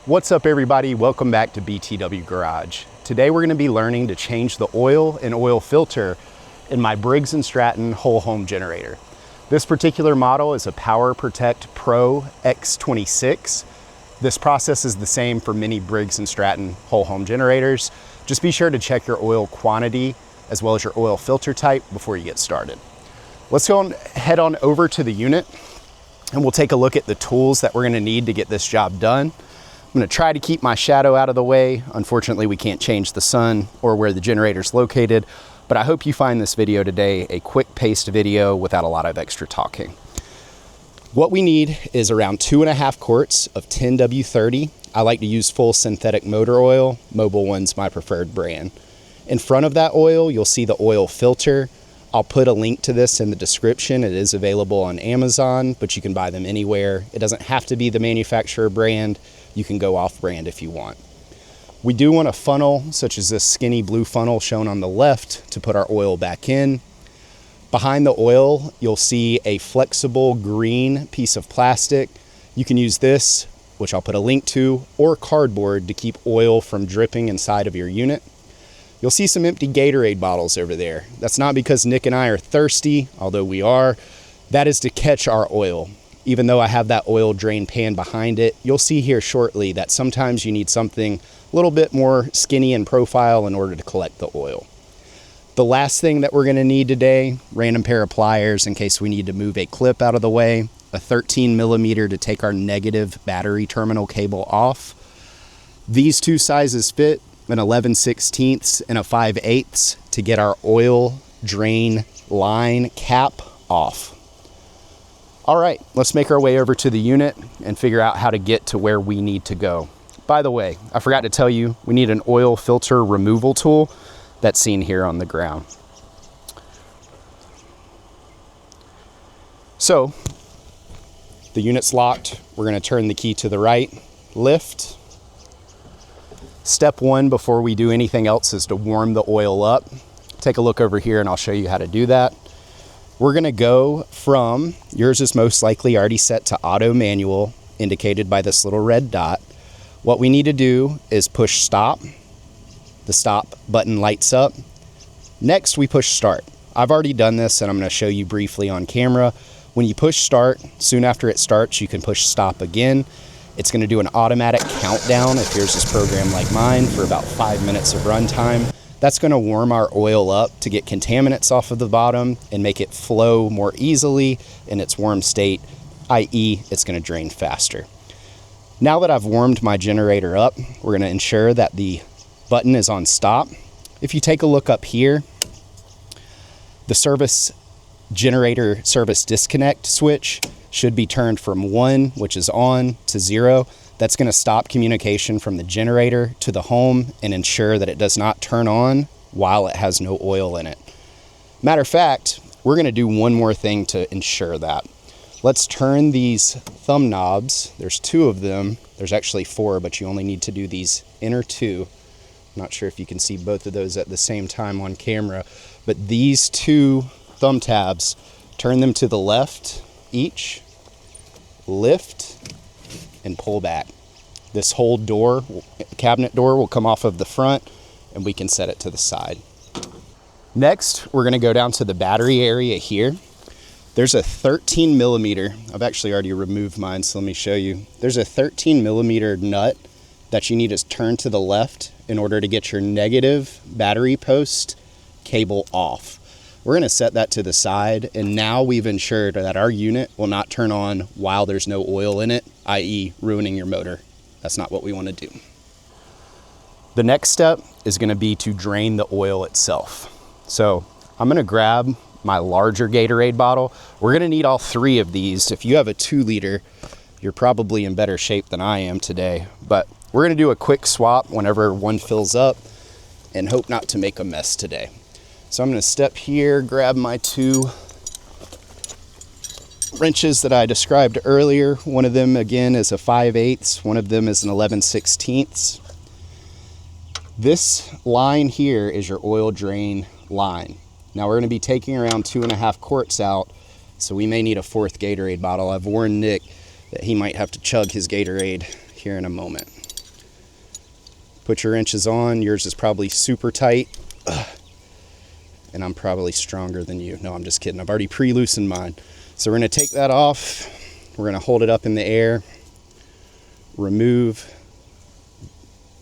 What's up everybody, welcome back to BTW Garage. Today we're going to be learning to change the oil and oil filter in my Briggs Stratton whole home generator. This particular model is a Power Protect X26. This process is the same for many Briggs Stratton whole home generators. Just be sure to check your oil quantity as well as your oil filter type before you get started. Let's go head on over to the unit and we'll take a look at the tools that we're going to need to get this job done. I'm going to try to keep my shadow out of the way. Unfortunately, we can't change the sun or where the generator is located, but I hope you find this video today a quick-paced video without a lot of extra talking. What we need is around 2.5 quarts of 10W30. I like to use full synthetic motor oil. Mobil One's my preferred brand. In front of that oil, you'll see the oil filter. I'll put a link to this in the description. It is available on Amazon, but you can buy them anywhere. It doesn't have to be the manufacturer brand. You can go off brand if you want. We do want a funnel, such as this skinny blue funnel shown on the left, to put our oil back in. Behind the oil, you'll see a flexible green piece of plastic. You can use this, which I'll put a link to, or cardboard to keep oil from dripping inside of your unit. You'll see some empty Gatorade bottles over there. That's not because Nick and I are thirsty, although we are. That is to catch our oil. Even though I have that oil drain pan behind it, you'll see here shortly that sometimes you need something a little bit more skinny in profile in order to collect the oil. The last thing that we're going to need today, random pair of pliers in case we need to move a clip out of the way, a 13mm to take our negative battery terminal cable off. These two sizes fit, an 11/16 and a 5/8 to get our oil drain line cap off. All right, let's make our way over to the unit and figure out how to get to where we need to go. By the way, I forgot to tell you, we need an oil filter removal tool that's seen here on the ground. So, the unit's locked. We're gonna turn the key to the right, lift. Step one before we do anything else is to warm the oil up. Take a look over here and I'll show you how to do that. We're gonna go from, yours is most likely already set to auto manual, indicated by this little red dot. What we need to do is push stop. The stop button lights up. Next, we push start. I've already done this and I'm gonna show you briefly on camera. When you push start, soon after it starts, you can push stop again. It's gonna do an automatic countdown if yours is programmed like mine for about 5 minutes of runtime. That's going to warm our oil up to get contaminants off of the bottom and make it flow more easily in its warm state, i.e. it's going to drain faster. Now that I've warmed my generator up, we're going to ensure that the button is on stop. If you take a look up here, the service generator service disconnect switch should be turned from 1, which is on, to 0. That's going to stop communication from the generator to the home and ensure that it does not turn on while it has no oil in it. Matter of fact, we're going to do one more thing to ensure that. Let's turn these thumb knobs. There's 2 of them. There's actually 4, but you only need to do these inner 2. I'm not sure if you can see both of those at the same time on camera, but these 2 thumb tabs, turn them to the left each, lift, and pull back. This whole door, cabinet door, will come off of the front and we can set it to the side. Next, we're gonna go down to the battery area here. There's a 13mm, I've actually already removed mine, so let me show you. There's a 13mm nut that you need to turn to the left in order to get your negative battery post cable off. We're gonna set that to the side, and now we've ensured that our unit will not turn on while there's no oil in it, i.e. ruining your motor. That's not what we wanna do. The next step is gonna be to drain the oil itself. So I'm gonna grab my larger Gatorade bottle. We're gonna need all 3 of these. If you have a 2-liter, you're probably in better shape than I am today, but we're gonna do a quick swap whenever one fills up and hope not to make a mess today. So I'm going to step here, grab my 2 wrenches that I described earlier. One of them, again, is a 5/8. One of them is an 11/16. This line here is your oil drain line. Now we're going to be taking around 2.5 quarts out, so we may need a 4th Gatorade bottle. I've warned Nick that he might have to chug his Gatorade here in a moment. Put your wrenches on. Yours is probably super tight. And I'm probably stronger than you. No, I'm just kidding. I've already pre-loosened mine. So we're gonna take that off. We're gonna hold it up in the air. Remove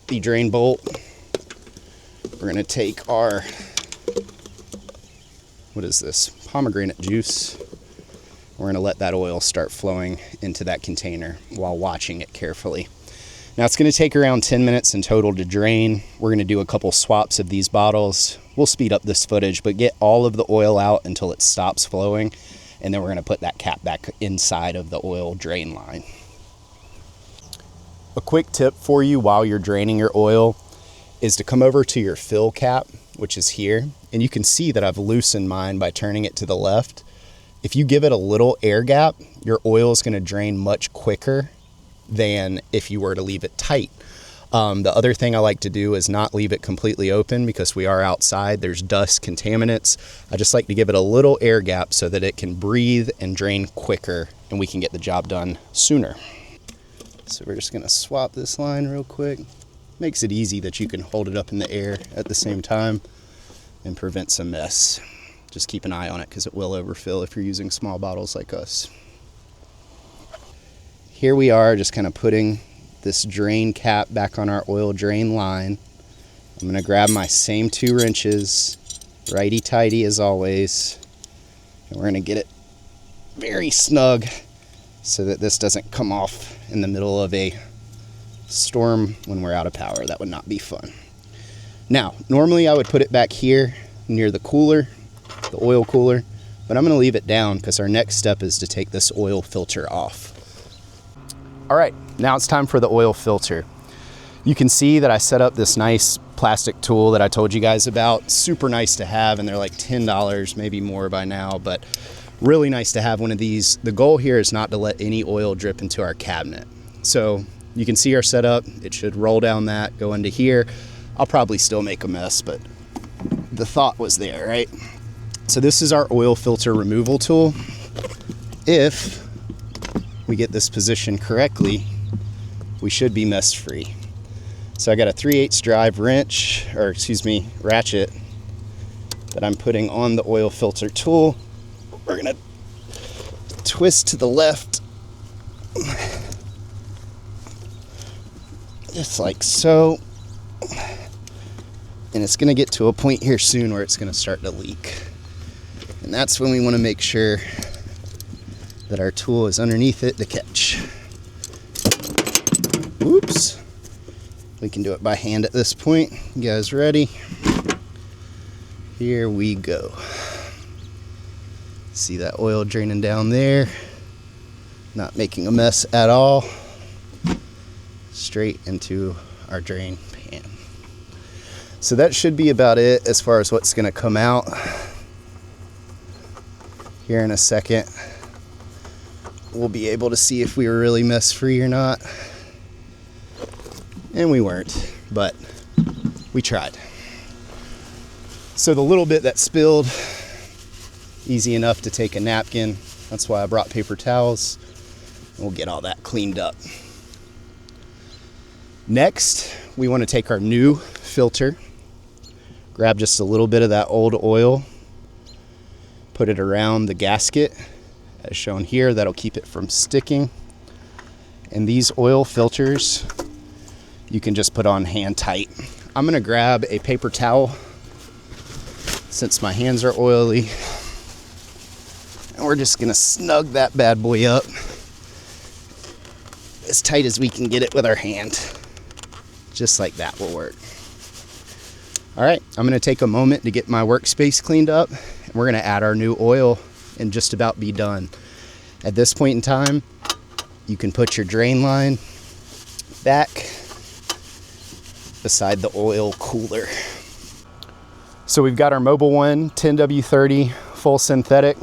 the drain bolt. We're gonna take our, what is this? Pomegranate juice. We're gonna let that oil start flowing into that container while watching it carefully. Now it's gonna take around 10 minutes in total to drain. We're gonna do a couple swaps of these bottles. We'll speed up this footage, but get all of the oil out until it stops flowing. And then we're gonna put that cap back inside of the oil drain line. A quick tip for you while you're draining your oil is to come over to your fill cap, which is here. And you can see that I've loosened mine by turning it to the left. If you give it a little air gap, your oil is gonna drain much quicker than if you were to leave it tight. The other thing I like to do is not leave it completely open because we are outside, there's dust, contaminants. I just like to give it a little air gap so that it can breathe and drain quicker and we can get the job done sooner. So we're just gonna swap this line real quick. Makes it easy that you can hold it up in the air at the same time and prevent some mess. Just keep an eye on it because it will overfill if you're using small bottles like us. Here we are just kind of putting this drain cap back on our oil drain line. I'm gonna grab my same 2 wrenches, righty-tighty as always, and we're gonna get it very snug so that this doesn't come off in the middle of a storm when we're out of power. That would not be fun. Now, normally I would put it back here near the cooler, the oil cooler, but I'm gonna leave it down because our next step is to take this oil filter off. All right, now it's time for the oil filter. You can see that I set up this nice plastic tool that I told you guys about. Super nice to have, and they're like $10, maybe more by now, but really nice to have one of these. The goal here is not to let any oil drip into our cabinet. So you can see our setup. It should roll down that, go into here. I'll probably still make a mess, but the thought was there, right? So this is our oil filter removal tool. If we get this positioned correctly, we should be mess free. So I got a 3/8 drive wrench, or excuse me, ratchet that I'm putting on the oil filter tool. We're gonna twist to the left, just like so. And it's gonna get to a point here soon where it's gonna start to leak. And that's when we wanna make sure that our tool is underneath it to catch. Oops. We can do it by hand at this point. You guys ready? Here we go. See that oil draining down there? Not making a mess at all. Straight into our drain pan. So that should be about it as far as what's gonna come out. Here in a second, we'll be able to see if we were really mess free or not. And we weren't, but we tried. So the little bit that spilled, easy enough to take a napkin. That's why I brought paper towels. We'll get all that cleaned up. Next, we want to take our new filter, grab just a little bit of that old oil, put it around the gasket as shown here. That'll keep it from sticking. And these oil filters, you can just put on hand tight. I'm gonna grab a paper towel since my hands are oily. And we're just gonna snug that bad boy up as tight as we can get it with our hand. Just like that will work. All right, I'm gonna take a moment to get my workspace cleaned up, and we're gonna add our new oil and just about be done. At this point in time, you can put your drain line back beside the oil cooler. So we've got our Mobil One 10W30 full synthetic.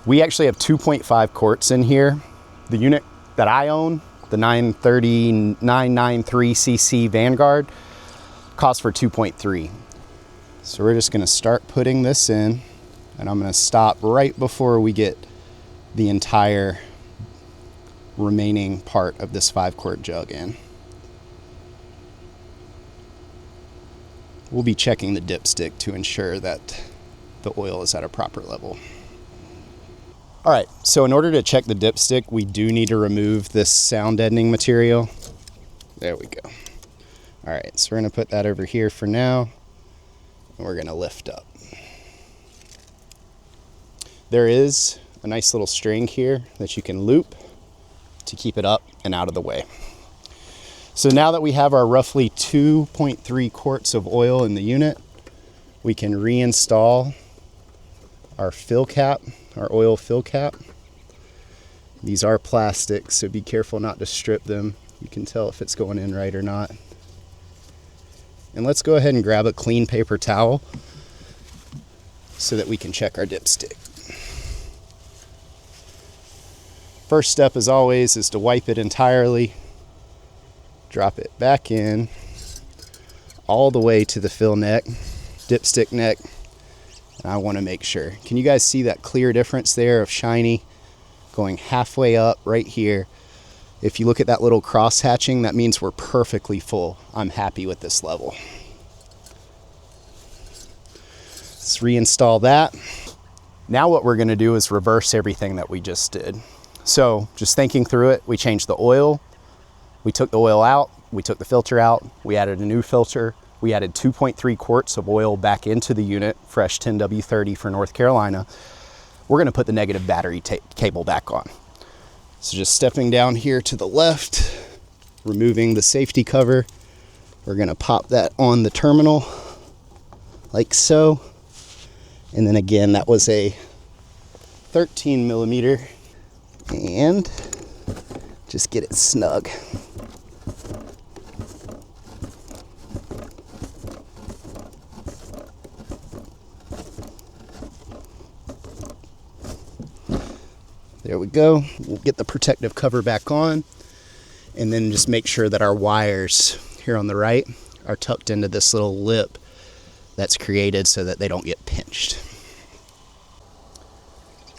We actually have 2.5 quarts in here. The unit that I own, the 993cc Vanguard, costs for 2.3. So we're just gonna start putting this in, and I'm gonna stop right before we get the entire remaining part of this 5-quart jug in. we'll be checking the dipstick to ensure that the oil is at a proper level. All right, so in order to check the dipstick, we do need to remove this sound deadening material. There we go. All right, so we're gonna put that over here for now, and we're gonna lift up. There is a nice little string here that you can loop to keep it up and out of the way. So now that we have our roughly 2.3 quarts of oil in the unit, we can reinstall our fill cap, our oil fill cap. These are plastic, so be careful not to strip them. You can tell if it's going in right or not. And let's go ahead and grab a clean paper towel so that we can check our dipstick. First step, as always, is to wipe it entirely. Drop it back in all the way to the fill neck, dipstick neck. And I want to make sure. Can you guys see that clear difference there of shiny going halfway up right here? If you look at that little cross hatching, that means we're perfectly full. I'm happy with this level. Let's reinstall that. Now what we're going to do is reverse everything that we just did. So just thinking through it, we changed the oil. We took the oil out, we took the filter out, we added a new filter, we added 2.3 quarts of oil back into the unit, fresh 10W30 for North Carolina. We're gonna put the negative battery cable back on. So just stepping down here to the left, removing the safety cover, we're gonna pop that on the terminal, like so. And then again, that was a 13 millimeter, and just get it snug. There we go. We'll get the protective cover back on, and then just make sure that our wires here on the right are tucked into this little lip that's created so that they don't get pinched.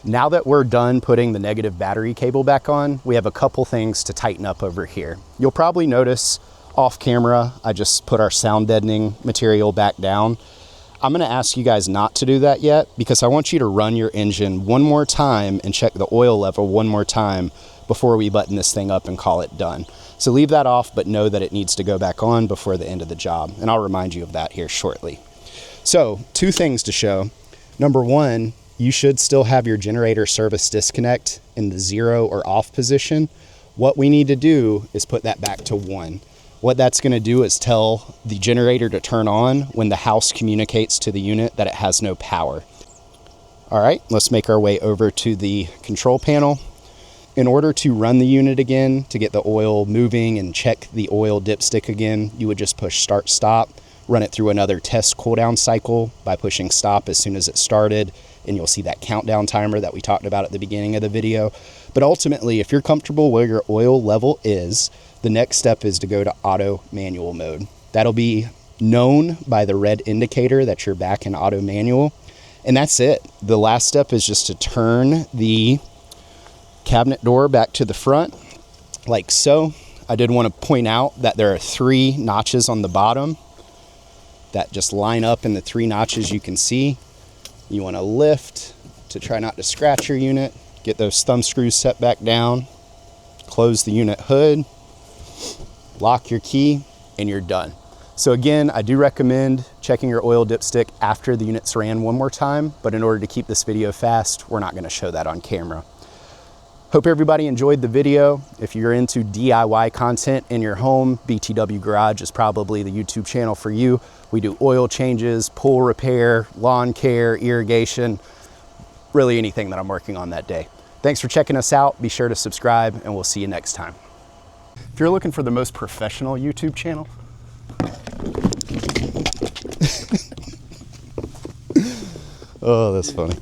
Now that we're done putting the negative battery cable back on, we have a couple things to tighten up over here. You'll probably notice off camera, I just put our sound deadening material back down. I'm gonna ask you guys not to do that yet because I want you to run your engine one more time and check the oil level one more time before we button this thing up and call it done. So leave that off, but know that it needs to go back on before the end of the job. And I'll remind you of that here shortly. So 2 things to show. Number 1, you should still have your generator service disconnect in the 0 or off position. What we need to do is put that back to 1. What that's going to do is tell the generator to turn on when the house communicates to the unit that it has no power. All right, let's make our way over to the control panel. In order to run the unit again, to get the oil moving and check the oil dipstick again, you would just push start stop, run it through another test cooldown cycle by pushing stop as soon as it started, and you'll see that countdown timer that we talked about at the beginning of the video. But ultimately, if you're comfortable where your oil level is, the next step is to go to auto manual mode. That'll be known by the red indicator that you're back in auto manual. And that's it. The last step is just to turn the cabinet door back to the front, like so. I did want to point out that there are 3 notches on the bottom that just line up in the 3 notches you can see. You want to lift to try not to scratch your unit, get those thumb screws set back down, close the unit hood, lock your key, and you're done. So again, I do recommend checking your oil dipstick after the unit's ran one more time, but in order to keep this video fast, we're not going to show that on camera. Hope everybody enjoyed the video. If you're into DIY content in your home, BTW Garage is probably the YouTube channel for you. We do oil changes, pool repair, lawn care, irrigation, really anything that I'm working on that day. Thanks for checking us out. Be sure to subscribe, and we'll see you next time. If you're looking for the most professional YouTube channel, oh, that's funny.